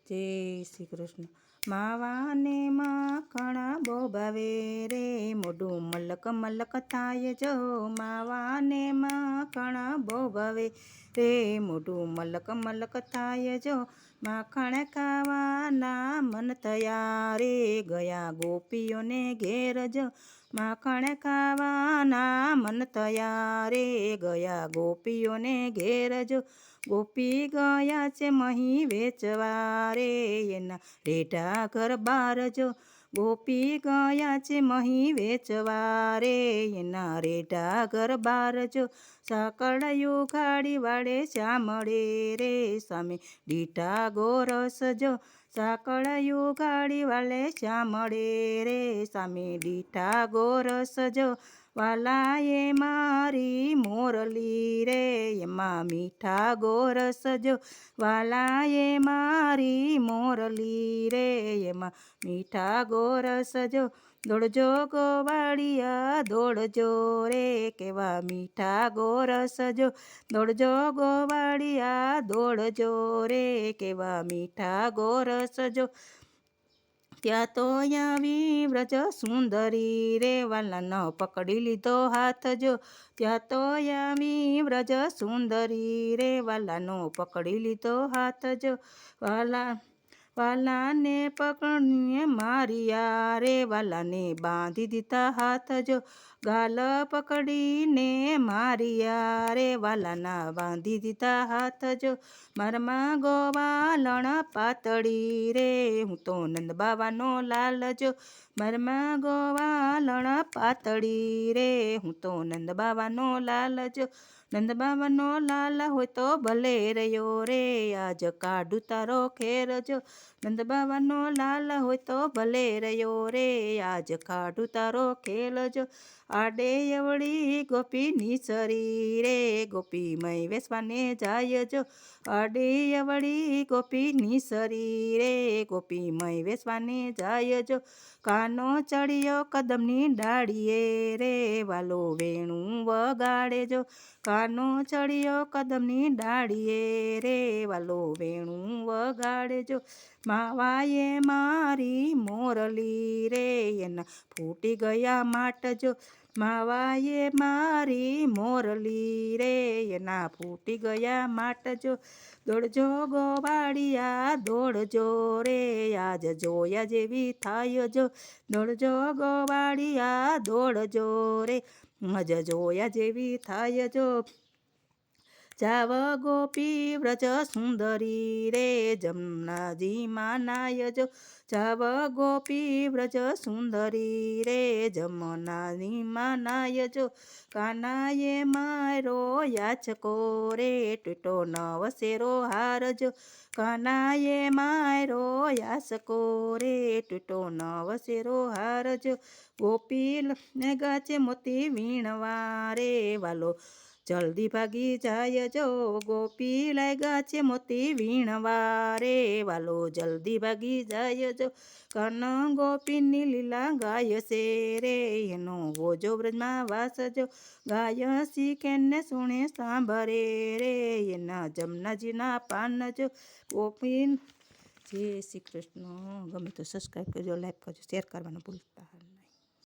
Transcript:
જય શ્રી કૃષ્ણ। માવાને માખણા બહુ ભાવે રે, મોઢું મલક મલક થાય જો। માવાને માખણા બહુ ભાવે રે, મોઢું મલક મલક થાય જો। માખણ ખાવાના મન થયા રે, ગયા ગોપીઓને ઘેર જો। માખણ ખાવાના મન થયા રે, ગયા ગોપીઓને ઘેર જો। ગોપી ગયા છે મહી વેચવા રે, એના રેઢા ઘર બાર જો। ગોપી ગયા છે મહી વેચવા રે, એના રેઢા ઘર બાર જો। સાંકળિયું ગાડી વાળે શ્યામળે રે, સામે દીઠા ગોરસ જો। સાંકળિયું ગાડી વાળે શ્યામળે રે, સામે દીઠા ગોરસ જો। વાલાએ મારી મોરલી રે, એમાં મીઠા ગોરસ જો। વાલાએ મારી મોરલી રે, એમાં મીઠા ગોરસ જો। દોડજો ગોવાળિયા દોડજો રે, કેવા મીઠા ગોરસ જો। દોડજો ગોવાળિયા દોડજો રે, કેવા મીઠા ગોરસ જો। ત્યાં તો આવી વ્રજ સુંદરી રે, વાલાનો પકડી લીધો હાથ જો। ત્યાં તો આવી વ્રજ સુંદરી રે, વાલાનો પકડી લીધો હાથ જો। વાલાને પકડીને માર્યા રે, વાલાને બાંધી દીધા હાથ જો। ગાલ પકડીને માર્યા રે, વાલાના બાંધી દીધા હાથ જો। મારમાં ગોવાલણ પાતળી રે, હું તો નંદ બાવાનો લાલ જો। મારમાં ગોવાલણ પાતળી રે, હું તો નંદ બાવાનો લાલ જો। નંદ બાવાનો લાલ હોય તો ભલે રહ્યો રે, આજ કાઢું તારો ખેર જો। નંદ બાવાનો લાલ હોય તો ભલે રહ્યો રે, આજ કાઢું તારો ખેલ જો। આડે અવળી ગોપી નિસરી રે, ગોપી મય વેસવાને જાય જો। આડે અવળી ગોપી નિસરી રે, ગોપી મય વેસવાને જાય જો। કાનો ચડિયો કદમની ડાળીએ રે, વાલો વેણું વગાડે જો। કાનો ચડિયો કદમની ડાળીએ રે, વાલો વેણું વગાડે જો। માવાએ મારી મોરલી રે, એના ફૂટી ગયા માટ જો। માવાએ મારી મોરલી રે, એના ફૂટી ગયા માટ જો। દોડજો ગોવાળિયા દોડજો રે, આજ જોયા જેવી થાય જો। દોડજો ગોવાળિયા દોડજો રે, આજ જોયા જેવી થાય જો। જાવ ગોપી વ્રજ સુંદરી રે, જમનાજીમાં નાય જો। જાવ ગોપી વ્રજ સુંદરી રે, જમનાજીમાં નાય જો। કાનાએ મારો યાચકો રે, તૂટો નવસેરો હાર જો। કાનાએ મારો યાચકો રે, તૂટો નવસેરો હાર જો। ગોપીને ગાચે મોતી વીણવા રે, વાલો જલ્દી ભાગી જાય જો। ગોપી લાગ્યા છે મોતી વીણવા રે, વાલો જલ્દી ભાગી જાય જો। કન ગોપીની લીલા ગાય છે રે, એનો ગોજો વ્રજમાં વાસ જો। ગાય શીખેને સુણે સાંભળે રે, એના જમનાજીના પાન જો। ગોપી જય શ્રી કૃષ્ણ। ગમે તો સબસ્ક્રાઈબ કરજો, લાઈક કરજો, શેર કરવાનું ભૂલતા